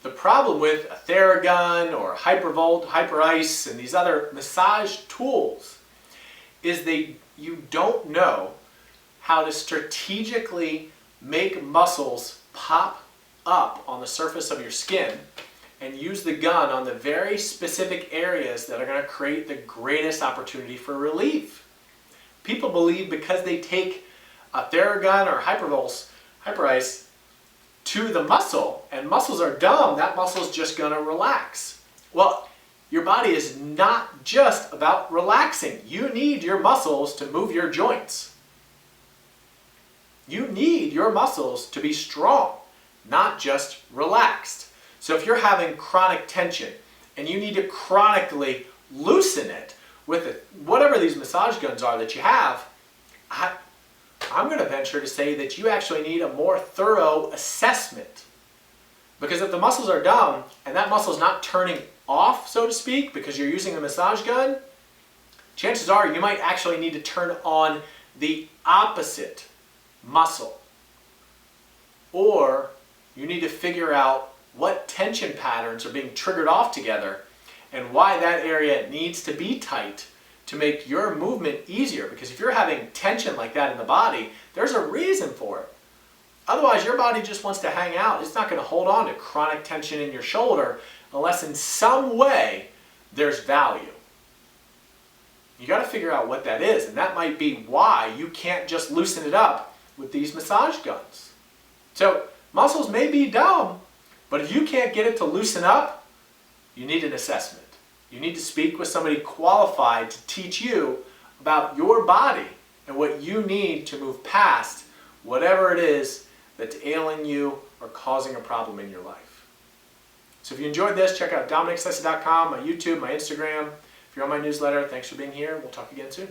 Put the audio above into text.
The problem with a theragun or hypervolt, hyperice, and these other massage tools is you don't know how to strategically make muscles pop up on the surface of your skin and use the gun on the very specific areas that are going to create the greatest opportunity for relief. People believe because they take a theragun or hyperice to the muscle, and muscles are dumb, that muscle is just going to relax. Well, your body is not just about relaxing. You need your muscles to move your joints. You need your muscles to be strong, not just relaxed. So if you're having chronic tension and you need to chronically loosen it with whatever these massage guns are that you have, I'm going to venture to say that you actually need a more thorough assessment. Because if the muscles are dumb and that muscle is not turning off, so to speak, because you're using a massage gun, chances are you might actually need to turn on the opposite muscle. Or you need to figure out what tension patterns are being triggered off together and why that area needs to be tight to make your movement easier. Because if you're having tension like that in the body, there's a reason for it. Otherwise, your body just wants to hang out. It's not going to hold on to chronic tension in your shoulder unless in some way there's value. You got to figure out what that is, and that might be why you can't just loosen it up with these massage guns. So muscles may be dumb, but if you can't get it to loosen up, you need an assessment. You need to speak with somebody qualified to teach you about your body and what you need to move past whatever it is that's ailing you or causing a problem in your life. So if you enjoyed this, check out DominicSessa.com, my YouTube, my Instagram. If you're on my newsletter, thanks for being here. We'll talk again soon.